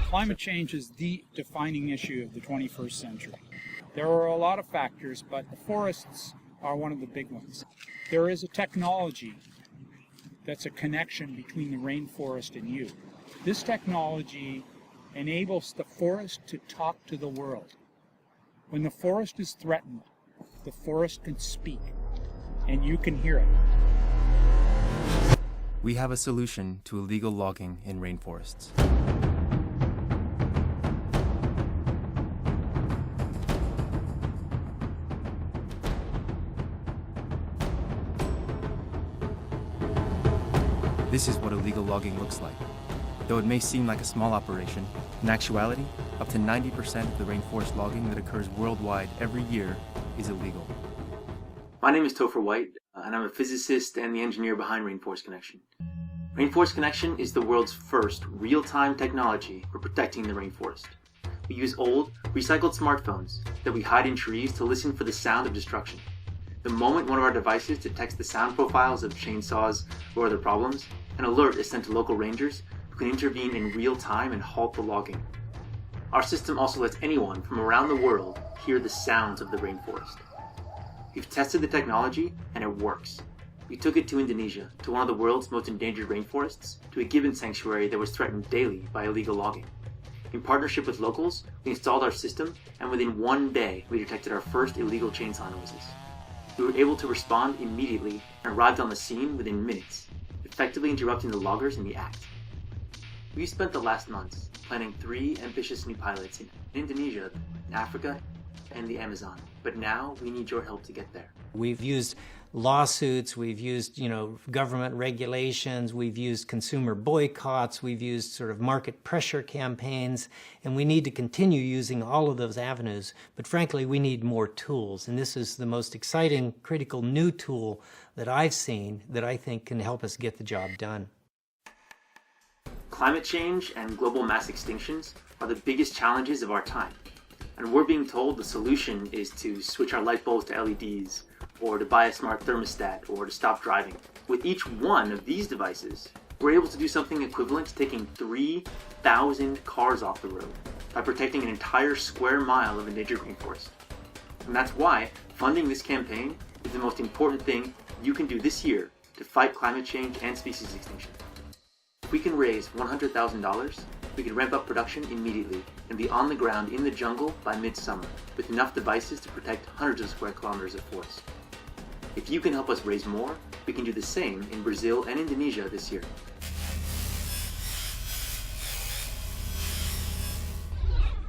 Climate change is the defining issue of the 21st century. There are a lot of factors, but the forests are one of the big ones. There is a technology that's a connection between the rainforest and you. This technology enables the forest to talk to the world. When the forest is threatened, the forest can speak, and you can hear it. We have a solution to illegal logging in rainforests. This is what illegal logging looks like. Though it may seem like a small operation, in actuality, up to 90% of the rainforest logging that occurs worldwide every year is illegal. My name is Topher White, and I'm a physicist and the engineer behind Rainforest Connection. Rainforest Connection is the world's first real-time technology for protecting the rainforest. We use old, recycled smartphones that we hide in trees to listen for the sound of destruction. The moment one of our devices detects the sound profiles of chainsaws or other problems, an alert is sent to local rangers who can intervene in real time and halt the logging. Our system also lets anyone from around the world hear the sounds of the rainforest. We've tested the technology and it works. We took it to Indonesia, to one of the world's most endangered rainforests, to a gibbon sanctuary that was threatened daily by illegal logging. In partnership with locals, we installed our system, and within one day we detected our first illegal chainsaw noises. We were able to respond immediately and arrived on the scene within minutes, effectively interrupting the loggers in the act. We've spent the last months planning 3 ambitious new pilots in Indonesia, in Africa, and the Amazon. But now we need your help to get there. We've used lawsuits, we've used, government regulations, we've used consumer boycotts, we've used sort of market pressure campaigns, and we need to continue using all of those avenues. But frankly, we need more tools, and this is the most exciting, critical new tool that I've seen that I think can help us get the job done. Climate change and global mass extinctions are the biggest challenges of our time. And we're being told the solution is to switch our light bulbs to LEDs, or to buy a smart thermostat, or to stop driving. With each one of these devices, we're able to do something equivalent to taking 3,000 cars off the road by protecting an entire square mile of endangered rainforest. And that's why funding this campaign is the most important thing you can do this year to fight climate change and species extinction. If we can raise $100,000, we can ramp up production immediately and be on the ground in the jungle by midsummer with enough devices to protect hundreds of square kilometers of forest. If you can help us raise more, we can do the same in Brazil and Indonesia this year.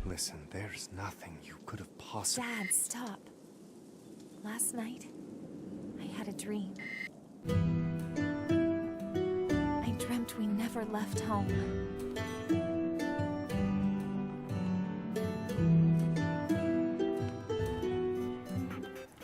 Listen, there's nothing you could have possibly... Dad, stop. Last night, I had a dream. I dreamt we never left home.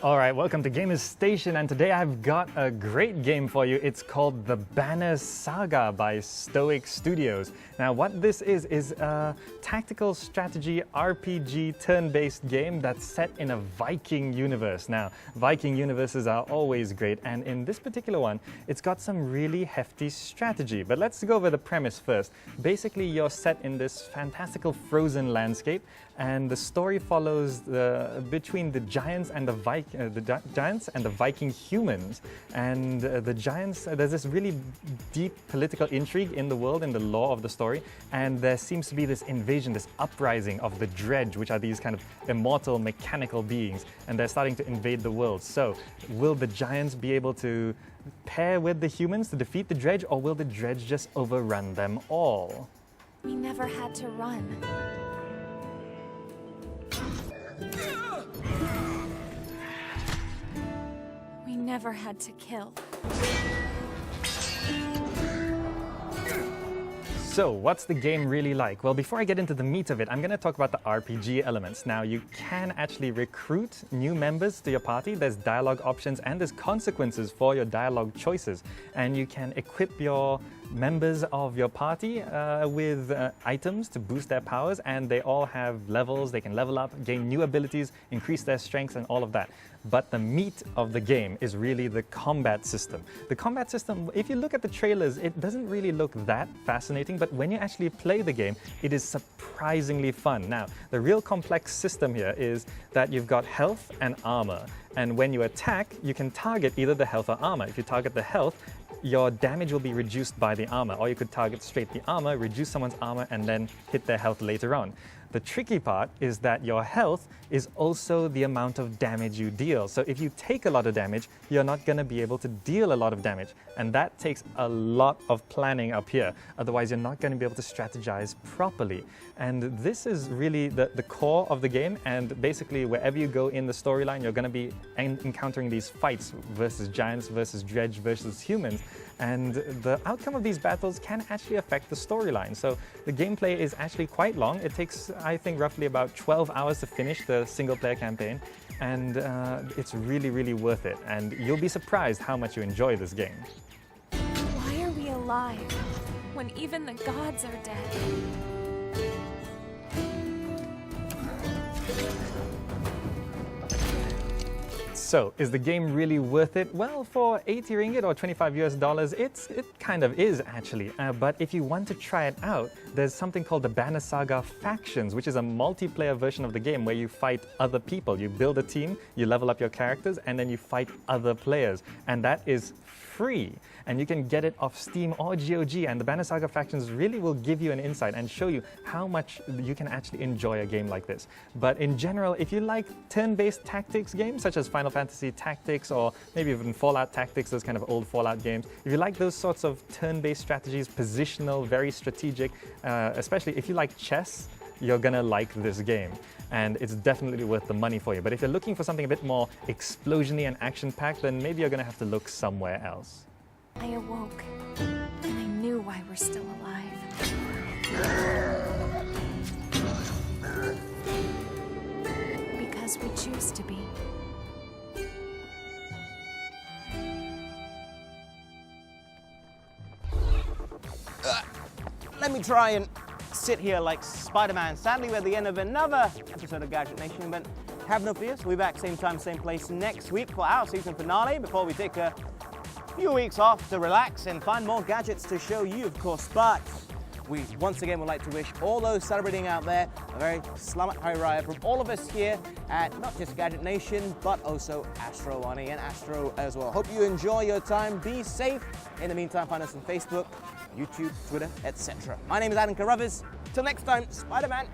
All right, welcome to Gamers Station, and today I've got a great game for you. It's called The Banner Saga by Stoic Studios. Now, what this is a tactical strategy RPG turn-based game that's set in a Viking universe. Now, Viking universes are always great, and in this particular one, it's got some really hefty strategy. But let's go over the premise first. Basically, you're set in this fantastical frozen landscape, and the story follows between the giants and the giants and the Viking humans. And the giants, there's this really deep political intrigue in the world, in the lore of the story, and there seems to be this invasion, this uprising of the Dredge, which are these kind of immortal mechanical beings, and they're starting to invade the world. So, will the giants be able to pair with the humans to defeat the Dredge, or will the Dredge just overrun them all? We never had to run. We never had to kill. So, what's the game really like? Well, before I get into the meat of it, I'm going to talk about the RPG elements. Now, you can actually recruit new members to your party. There's dialogue options and there's consequences for your dialogue choices. And you can equip your members of your party with items to boost their powers, and they all have levels. They can level up, gain new abilities, increase their strengths, and all of that. But the meat of the game is really the combat system. The combat system, if you look at the trailers, it doesn't really look that fascinating, but when you actually play the game, it is surprisingly fun. Now, the real complex system here is that you've got health and armor, and when you attack, you can target either the health or armor. If you target the health, your damage will be reduced by the armor, or you could target straight the armor, reduce someone's armor, and then hit their health later on. The tricky part is that your health is also the amount of damage you deal. So if you take a lot of damage, you're not going to be able to deal a lot of damage. And that takes a lot of planning up here. Otherwise, you're not going to be able to strategize properly. And this is really the core of the game. And basically, wherever you go in the storyline, you're going to be encountering these fights versus giants, versus dredge, versus humans. And the outcome of these battles can actually affect the storyline. So the gameplay is actually quite long. It takes, I think, roughly about 12 hours to finish the single-player campaign. And it's really, really worth it. And you'll be surprised how much you enjoy this game. Why are we alive when even the gods are dead? So, is the game really worth it? Well, for 80 ringgit or 25 US dollars, it kind of is actually. But if you want to try it out, there's something called the Banner Saga Factions, which is a multiplayer version of the game where you fight other people. You build a team, you level up your characters, and then you fight other players. And that is free. And you can get it off Steam or GOG, and the Banner Saga Factions really will give you an insight and show you how much you can actually enjoy a game like this. But in general, if you like turn-based tactics games such as Final Fantasy Tactics or maybe even Fallout Tactics, those kind of old Fallout games, if you like those sorts of turn-based strategies, positional, very strategic, especially if you like chess, you're gonna like this game. And it's definitely worth the money for you. But if you're looking for something a bit more explosion-y and action-packed, then maybe you're gonna have to look somewhere else. I awoke, and I knew why we're still alive. Because we choose to be. Let me try and sit here like Spider-Man. Sadly, we're at the end of another episode of Gadget Nation, but have no fears. We'll be back same time, same place next week for our season finale before we take a few weeks off to relax and find more gadgets to show you, of course. But we once again would like to wish all those celebrating out there a very Selamat Hari Raya from all of us here at not just Gadget Nation, but also Astro Wani and Astro as well. Hope you enjoy your time. Be safe. In the meantime, find us on Facebook, YouTube, Twitter, etc. My name is Adam Carruthers. Till next time, Spider-Man.